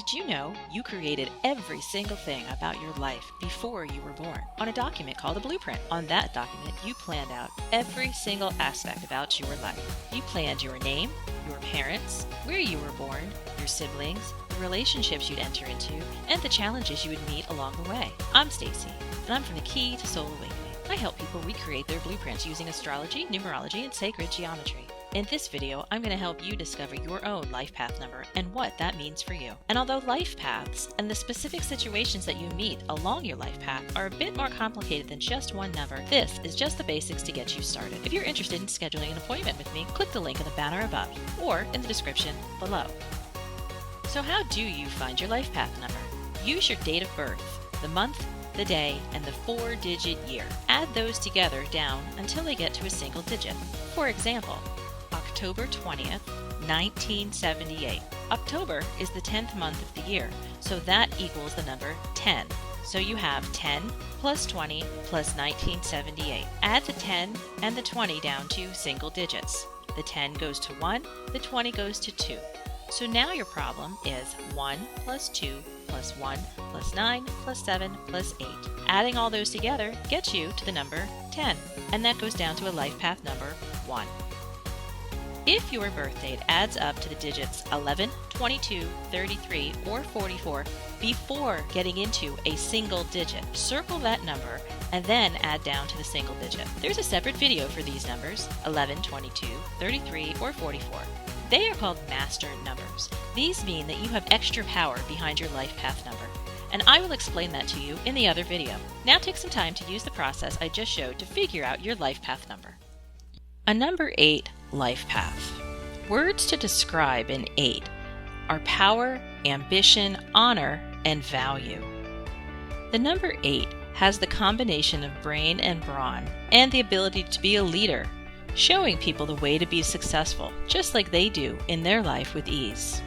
Did you know you created every single thing about your life before you were born on a document called a blueprint? On that document, you planned out every single aspect about your life. You planned your name, your parents, where you were born, your siblings, the relationships you'd enter into, and the challenges you would meet along the way. I'm Stacie, and I'm from the Key to Soul Awakening. I help people recreate their blueprints using astrology, numerology, and sacred geometry. In this video, I'm going to help you discover your own life path number and what that means for you. And although life paths and the specific situations that you meet along your life path are a bit more complicated than just one number, this is just the basics to get you started. If you're interested in scheduling an appointment with me, click the link in the banner above or in the description below. So how do you find your life path number? Use your date of birth, the month, the day, and the 4-digit year. Add those together down until they get to a single digit. For example, October 20th, 1978. October is the 10th month of the year, so that equals the number 10. So you have 10 plus 20 plus 1978. Add the 10 and the 20 down to single digits. The 10 goes to 1, the 20 goes to 2. So now your problem is 1 plus 2 plus 1 plus 9 plus 7 plus 8. Adding all those together gets you to the number 10, and that goes down to a life path number 1. If your birth date adds up to the digits 11, 22, 33, or 44 before getting into a single digit, circle that number and then add down to the single digit. There's a separate video for these numbers, 11, 22, 33, or 44. They are called master numbers. These mean that you have extra power behind your life path number, and I will explain that to you in the other video. Now take some time to use the process I just showed to figure out your life path number. A number 8 life path. Words to describe an 8 are power, ambition, honor, and value. The number 8 has the combination of brain and brawn and the ability to be a leader, showing people the way to be successful, just like they do in their life with ease.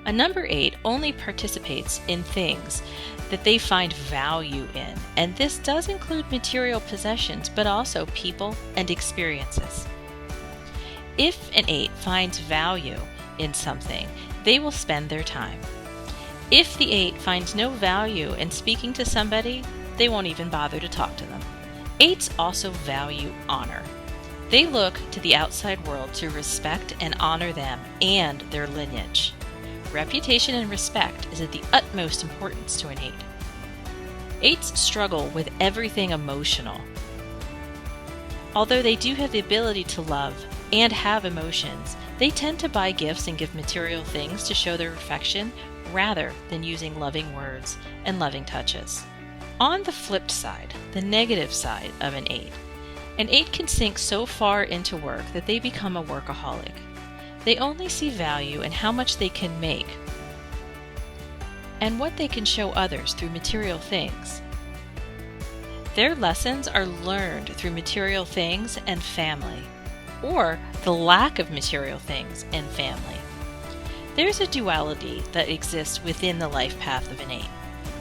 A number 8 only participates in things that they find value in, and this does include material possessions, but also people and experiences. If an 8 finds value in something, they will spend their time. If the 8 finds no value in speaking to somebody, they won't even bother to talk to them. 8s also value honor. They look to the outside world to respect and honor them and their lineage. Reputation and respect is of the utmost importance to an 8. 8s struggle with everything emotional. Although they do have the ability to love and have emotions, they tend to buy gifts and give material things to show their affection rather than using loving words and loving touches. On the flip side, the negative side of an 8 can sink so far into work that they become a workaholic. They only see value in how much they can make and what they can show others through material things. Their lessons are learned through material things and family, or the lack of material things and family. There's a duality that exists within the life path of an 8.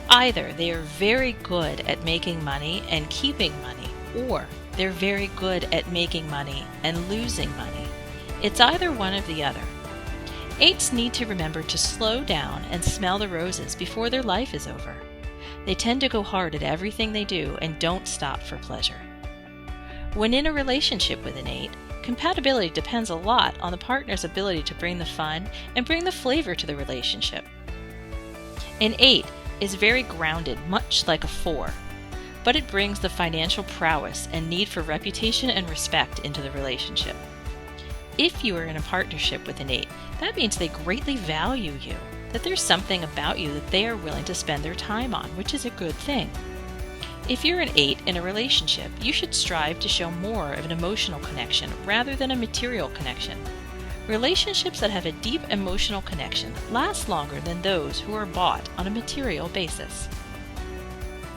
Either they are very good at making money and keeping money, or they're very good at making money and losing money. It's either one or the other. 8s need to remember to slow down and smell the roses before their life is over. They tend to go hard at everything they do and don't stop for pleasure. When in a relationship with an 8, compatibility depends a lot on the partner's ability to bring the fun and bring the flavor to the relationship. An 8 is very grounded, much like a 4, but it brings the financial prowess and need for reputation and respect into the relationship. If you are in a partnership with an 8, that means they greatly value you, that there's something about you that they are willing to spend their time on, which is a good thing. If you're an 8 in a relationship, you should strive to show more of an emotional connection rather than a material connection. Relationships that have a deep emotional connection last longer than those who are bought on a material basis.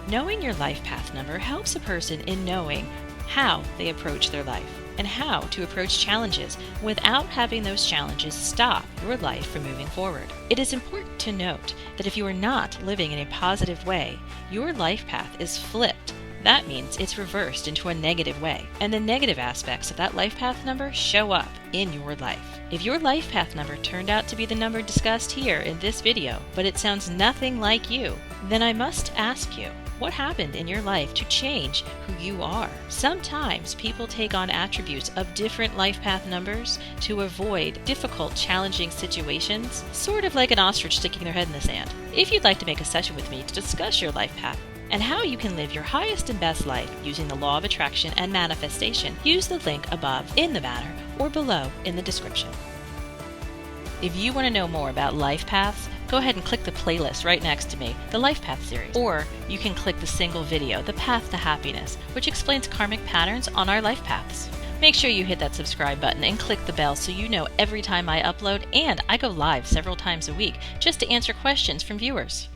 Knowing your life path number helps a person in knowing how they approach their life and how to approach challenges without having those challenges stop your life from moving forward. It is important to note that if you are not living in a positive way, your life path is flipped that means it's reversed into a negative way, and the negative aspects of that life path number show up in your life. If your life path number turned out to be the number discussed here in this video, but it sounds nothing like you, then I must ask you, what happened in your life to change who you are? Sometimes people take on attributes of different life path numbers to avoid difficult, challenging situations, sort of like an ostrich sticking their head in the sand. If you'd like to make a session with me to discuss your life path and how you can live your highest and best life using the law of attraction and manifestation, use the link above in the banner or below in the description. If you want to know more about life paths, go ahead and click the playlist right next to me, the Life Path series, or you can click the single video, The Path to Happiness, which explains karmic patterns on our life paths. Make sure you hit that subscribe button and click the bell so you know every time I upload, and I go live several times a week just to answer questions from viewers.